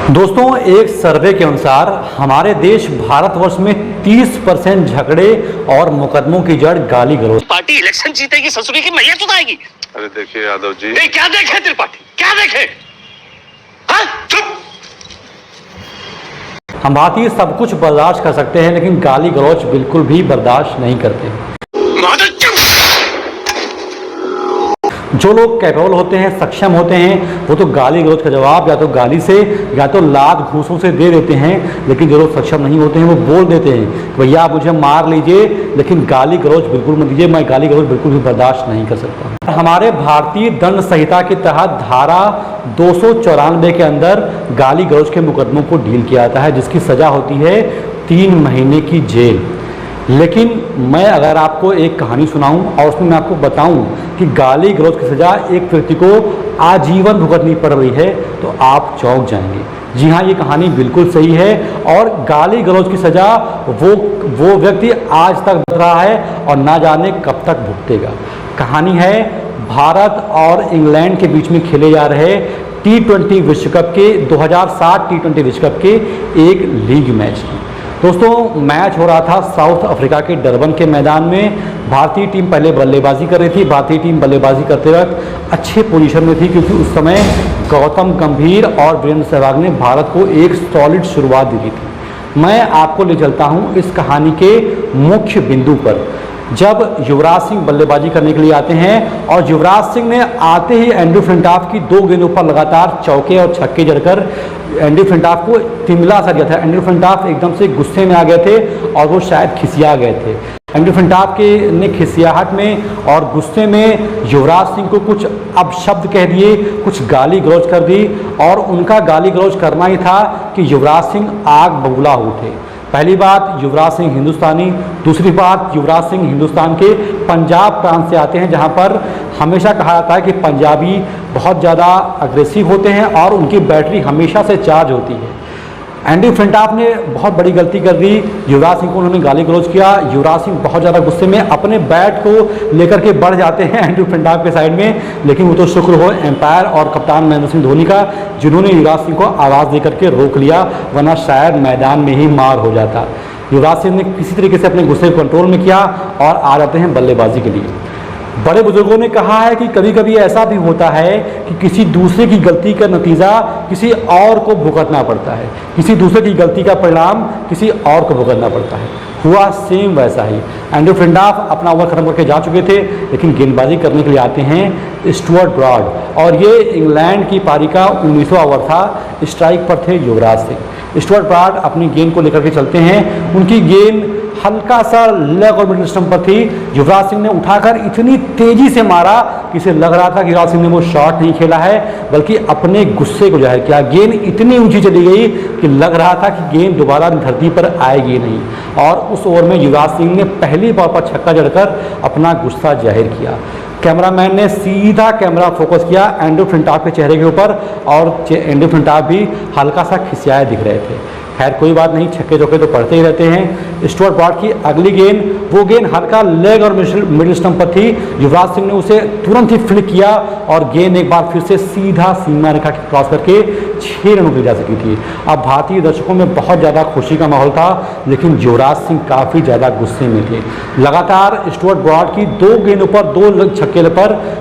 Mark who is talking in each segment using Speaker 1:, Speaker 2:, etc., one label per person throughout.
Speaker 1: दोस्तों, एक सर्वे के अनुसार हमारे देश भारतवर्ष में 30% झगड़े और मुकदमों की जड़ गाली गलौज।
Speaker 2: पार्टी इलेक्शन जीतेगी, ससुरी की मैया चुदाएगी।
Speaker 3: अरे देखिए यादव जी,
Speaker 2: क्या देखे त्रिपाठी, क्या देखे? हाँ? चुप।
Speaker 1: हम भारतीय सब कुछ बर्दाश्त कर सकते हैं, लेकिन गाली गलौज बिल्कुल भी बर्दाश्त नहीं करते। जो लोग कैपेबल होते हैं, सक्षम होते हैं, वो तो गाली गलौज का जवाब या तो गाली से या तो लात घूंसों से दे देते हैं। लेकिन जो लोग सक्षम नहीं होते हैं वो बोल देते हैं, भैया आप मुझे मार लीजिए लेकिन गाली गलौज बिल्कुल मत दीजिए, मैं गाली गलौज बिल्कुल भी बर्दाश्त नहीं कर सकता। हमारे भारतीय दंड संहिता के तहत धारा 294 के अंदर गाली गलौज के मुकदमों को डील किया जाता है, जिसकी सज़ा होती है 3 महीने की जेल। लेकिन मैं अगर आपको एक कहानी सुनाऊं और उसमें मैं आपको बताऊं कि गाली गलौज की सज़ा एक व्यक्ति को आजीवन भुगतनी पड़ रही है, तो आप चौंक जाएंगे। जी हाँ, ये कहानी बिल्कुल सही है और गाली गलौज की सज़ा वो व्यक्ति आज तक भुगत रहा है और ना जाने कब तक भुगतेगा। कहानी है भारत और इंग्लैंड के बीच में खेले जा रहे T20 विश्व कप के 2007 T20 विश्व कप के एक लीग मैच की। दोस्तों, मैच हो रहा था साउथ अफ्रीका के डरबन के मैदान में। भारतीय टीम पहले बल्लेबाजी कर रही थी। भारतीय टीम बल्लेबाजी करते वक्त अच्छे पोजीशन में थी, क्योंकि उस समय गौतम गंभीर और वीरेंद्र सहवाग ने भारत को एक सॉलिड शुरुआत दी थी। मैं आपको ले चलता हूं इस कहानी के मुख्य बिंदु पर। जब युवराज सिंह बल्लेबाजी करने के लिए आते हैं और युवराज सिंह ने आते ही एंड्रू फ्लिंटॉफ की 2 गेंदों पर लगातार चौके और छक्के जड़कर एंड्रू फ्लिंटॉफ को तिमिला सा दिया था। एंड्रू फ्लिंटॉफ एकदम से गुस्से में आ गए थे और वो शायद खिसिया गए थे। एंड्रू फ्लिंटॉफ ने खिसियाहट में और गुस्से में युवराज सिंह को कुछ अपशब्द कह दिए, कुछ गाली गलौज कर दी और उनका गाली गलौज करना ही था कि युवराज सिंह आग बबूला हो उठे। पहली बात, युवराज सिंह हिंदुस्तानी। दूसरी बात, युवराज सिंह हिंदुस्तान के पंजाब प्रांत से आते हैं, जहां पर हमेशा कहा जाता है कि पंजाबी बहुत ज़्यादा अग्रेसिव होते हैं और उनकी बैटरी हमेशा से चार्ज होती है। एंड्रू फ्लिंटॉफ ने बहुत बड़ी गलती कर दी, युवराज सिंह को उन्होंने गाली गलौज किया। युवराज सिंह बहुत ज़्यादा गुस्से में अपने बैट को लेकर के बढ़ जाते हैं एंड्रू फ्लिंटॉफ के साइड में, लेकिन वो तो शुक्र हो एम्पायर और कप्तान महेंद्र सिंह धोनी का, जिन्होंने युवराज सिंह को आवाज़ दे करके रोक लिया, वरना शायद मैदान में ही मार हो जाता। युवराज सिंह ने किसी तरीके से अपने गुस्से को कंट्रोल में किया और आ जाते हैं बल्लेबाजी के लिए। बड़े बुजुर्गों ने कहा है कि कभी कभी ऐसा भी होता है कि किसी दूसरे की गलती का नतीजा किसी और को भुगतना पड़ता है, किसी दूसरे की गलती का परिणाम किसी और को भुगतना पड़ता है। हुआ सेम वैसा ही। एंड्रू फ्लिंटॉफ अपना ओवर खत्म करके जा चुके थे, लेकिन गेंदबाजी करने के लिए आते हैं स्टुअर्ट ब्रॉड और ये इंग्लैंड की पारी का 19वां ओवर था। स्ट्राइक पर थे युवराज सिंह। स्टुअर्ट ब्रॉड अपनी गेंद को लेकर के चलते हैं। उनकी गेंद हल्का सा लेग और मिडिल स्टंप पर थी। युवराज सिंह ने उठाकर इतनी तेजी से मारा कि इसे लग रहा था कि युवराज सिंह ने वो शॉट नहीं खेला है, बल्कि अपने गुस्से को जाहिर किया। गेंद इतनी ऊंची चली गई कि लग रहा था कि गेंद दोबारा धरती पर आएगी नहीं, और उस ओवर में युवराज सिंह ने पहली बॉल पर छक्का जड़कर अपना गुस्सा जाहिर किया। कैमरामैन ने सीधा कैमरा फोकस किया एंड्रू फ्लिंटॉफ के चेहरे के ऊपर और एंड्रू फ्लिंटॉफ भी हल्का सा खिसियाए दिख रहे थे। खैर कोई बात नहीं, छक्के चौके तो पड़ते ही रहते हैं। स्टुअर्ट ब्रॉड की अगली गेंद, वो गेंद हल्का लेग और मिडिल स्टंप पर थी। युवराज सिंह ने उसे तुरंत ही फ्लिक किया और गेंद एक बार फिर से सीधा सीमा रेखा क्रॉस करके 6 रनों की जा सकी थी। अब भारतीय दर्शकों में बहुत ज़्यादा खुशी का माहौल था, लेकिन युवराज सिंह काफ़ी ज़्यादा गुस्से में थे। लगातार स्टुअर्ट ब्रॉड की 2 गेंदों पर 2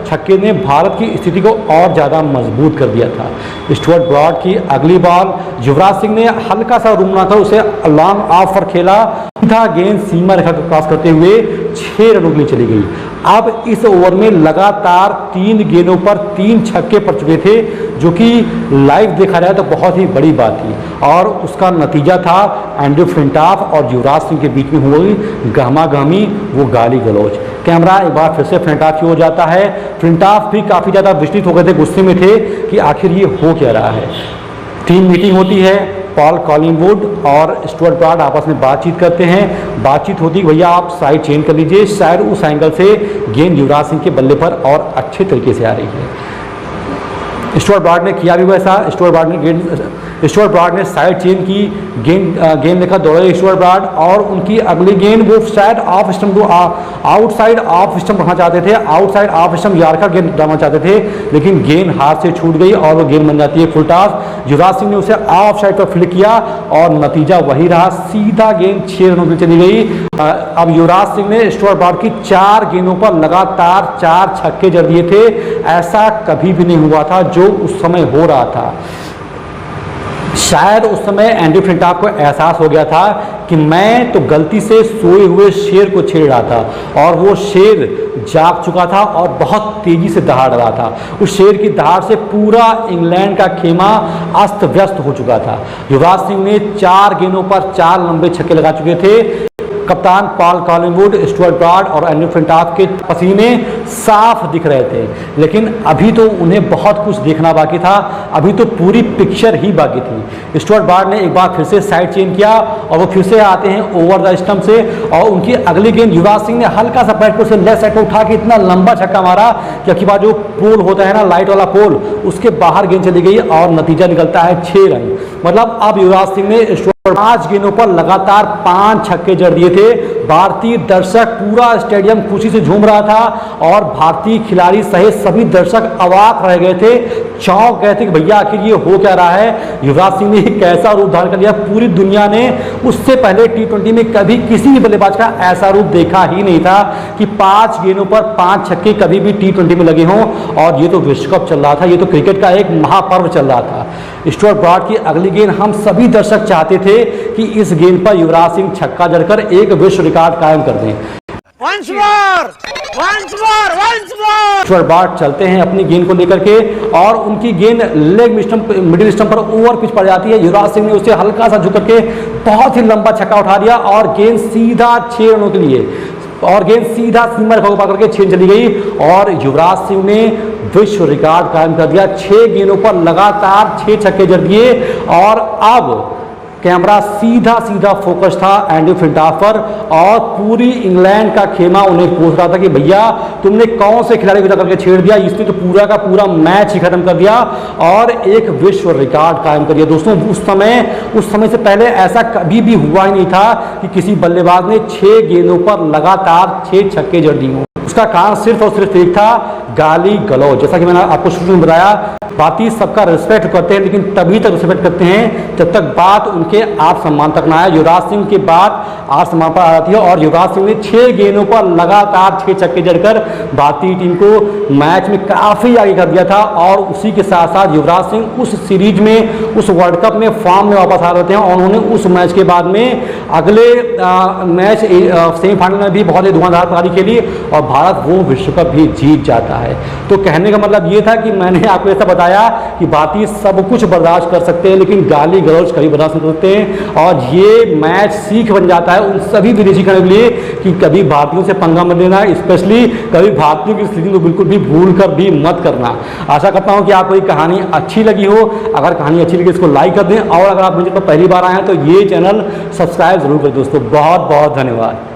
Speaker 1: छक्के ने भारत की स्थिति को और ज़्यादा मजबूत कर दिया था। स्टुअर्ट ब्रॉड की अगली बॉल, युवराज सिंह ने हल्का सा रूमना था, उसे लॉन्ग ऑफ पर खेला, सीधा गेंद सीमा रेखा को क्रॉस करते हुए 6 रनों के लिए चली गई। अब इस ओवर में लगातार 3 गेंदों पर 3 छक्के पड़ चुके थे, जो कि लाइव देखा जाए तो बहुत ही बड़ी बात थी, और उसका नतीजा था एंड्रू फ्लिंटॉफ और युवराज सिंह के बीच में हुई गहमा-गहमी, वो गाली गलौज। कैमरा एक बार फिर से फ्लिंटॉफ की हो जाता है। फ्लिंटॉफ भी काफ़ी ज़्यादा विचलित हो गए थे, गुस्से में थे कि आखिर ये हो क्या रहा है। टीम मीटिंग होती है, पॉल कॉलिंगवुड और स्टुअर्ट ब्रॉड आपस में बातचीत करते हैं। बातचीत होती है, भैया आप साइड चेंज कर लीजिए, शायद उस एंगल से गेंद युवराज सिंह के बल्ले पर और अच्छे तरीके से आ रही है। स्टुअर्ट ब्रॉड ने किया भी वैसा। स्टुअर्ट ब्रॉड ने गेंद स्टुअर्ट ब्रॉड ने साइड चेंज की, गेंद लेकर दौड़े स्टुअर्ट ब्रॉड, और उनकी अगली गेंद वो शायद ऑफ स्टंप को आउटसाइड ऑफ स्टंप रखना चाहते थे, आउटसाइड ऑफ स्टंप यार्कर गेंद डालना चाहते थे, लेकिन गेंद हाथ से छूट गई और वो गेंद बन जाती है फुल टॉस। युवराज सिंह ने उसे ऑफ साइड पर फील्ड किया और नतीजा वही रहा, सीधा गेंद 6 रनों के लिए चली गई। अब युवराज सिंह ने स्टुअर्ट ब्रॉड की 4 गेंदों पर लगातार 4 छक्के जड़ दिए थे। ऐसा कभी भी नहीं हुआ था जो उस समय हो रहा था। शायद उस समय एंडी फ्लिंटॉफ को एहसास हो गया था कि मैं तो गलती से सोए हुए शेर को छेड़ रहा था और वो शेर जाग चुका था और बहुत तेजी से दहाड़ रहा था। उस शेर की दहाड़ से पूरा इंग्लैंड का खेमा अस्त व्यस्त हो चुका था। युवराज सिंह ने 4 गेंदों पर 4 लंबे छक्के लगा चुके थे। कप्तान पॉल कॉलिंगवुड, स्टुअर्ट ब्रॉड और एंडी फ्लिंटॉफ के पसीने साफ दिख रहे थे, लेकिन अभी तो उन्हें बहुत कुछ देखना बाकी था, अभी तो पूरी पिक्चर ही बाकी थी। स्टुअर्ट ब्रॉड ने एक बार फिर से साइड चेंज किया और वो फिर से आते हैं ओवर द स्टंप से, और उनकी अगली गेंद युवराज सिंह ने हल्का सा बैट से लेफ्ट साइड पर उठा के इतना लंबा छक्का मारा कि अखी बार जो पोल होता है ना, लाइट वाला पोल, उसके बाहर गेंद चली गई और नतीजा निकलता है 6 रन। मतलब अब युवराज सिंह ने 5 गेंदों पर लगातार 5 छक्के जड़ दिए थे। भारतीय दर्शक, पूरा स्टेडियम खुशी से झूम रहा था और भारतीय खिलाड़ी सहित सभी दर्शक अवाक रह गए थे, चौंक गए थे कि भैया आखिर ये हो क्या रहा है। युवराज सिंह ने कैसा रूप धारण कर लिया, पूरी दुनिया ने उससे पहले T20 में कभी किसी भी बल्लेबाज का ऐसा रूप देखा ही नहीं था कि 5 गेंदों पर 5 छक्के कभी भी T20 में लगे हों। और ये तो विश्व कप चल रहा था, ये तो क्रिकेट का एक महापर्व चल रहा था। स्टुअर्ट ब्रॉड की अगली गेंद, हम सभी दर्शक चाहते थे कि इस गेंद पर युवराज सिंह छक्का जड़कर एक विश्व रिकॉर्ड कायम कर दें। स्टुअर्ट ब्रॉड चलते हैं अपनी गेंद को लेकर के और उनकी गेंद लेग स्टंप, मिडिल स्टंप पर ओवर पिच पड़ जाती है। युवराज सिंह ने उसे हल्का सा झुक करके बहुत ही लंबा छक्का उठा दिया और गेंद सीधा 6 रनों के लिए, और गेंद सीधा सीमा रेखा को पकड़ के 6 चली गई और युवराज सिंह ने विश्व रिकॉर्ड कायम कर दिया। 6 गेंदों पर लगातार 6 छक्के जड़ दिए और अब कैमरा सीधा सीधा फोकस था एंडी फ्लिंटॉफ पर और पूरी इंग्लैंड का खेमा उन्हें पूछ रहा था कि भैया तुमने कौन से खिलाड़ी को जा करके छेड़ दिया, इसने तो पूरा का पूरा मैच ही खत्म कर दिया और एक विश्व रिकॉर्ड कायम कर दिया। दोस्तों उस समय से पहले ऐसा कभी भी हुआ ही नहीं था कि किसी बल्लेबाज ने 6 गेंदों पर लगातार 6 छक्के जड़ दिए हों। उसका कारण सिर्फ और सिर्फ एक था, गाली गलौज। जैसा कि मैंने आपको शुरू में बताया, भारतीय सबका रिस्पेक्ट करते हैं, लेकिन तभी तक रिस्पेक्ट करते हैं जब तक बात उनके आत्मसम्मान तक ना आए। युवराज सिंह के बाद आत्मसम्मान पर आ जाती है और युवराज सिंह ने 6 गेंदों पर लगातार 6 छक्के जड़कर भारतीय टीम को मैच में काफ़ी आगे कर दिया था। और उसी के साथ साथ युवराज सिंह उस सीरीज में, उस वर्ल्ड कप में फॉर्म में वापस आ रहे हैं और उन्होंने उस मैच के बाद में अगले मैच सेमीफाइनल में भी बहुत ही धुआंधार पारी खेली और भारत वो विश्व कप भी जीत जाता है। तो कहने का मतलब ये था कि मैंने आपको ऐसा बताया कि भारतीय सब कुछ बर्दाश्त कर सकते हैं, लेकिन गाली गलौज कभी बर्दाश्त नहीं कर सकते। और ये मैच सीख बन जाता है उन सभी विदेशी खिलाड़ियों के लिए कि कभी भारतीयों से पंगा मत लेना, स्पेशली कभी भारतीयों की स्थिति को बिल्कुल भी भूल कर भी मत करना। आशा करता हूँ कि आपको ये कहानी अच्छी लगी हो। अगर कहानी अच्छी लगी इसको लाइक कर दें और अगर आप मुझे पर पहली बार आए हैं तो ये चैनल सब्सक्राइब जरूर करें। दोस्तों बहुत बहुत धन्यवाद।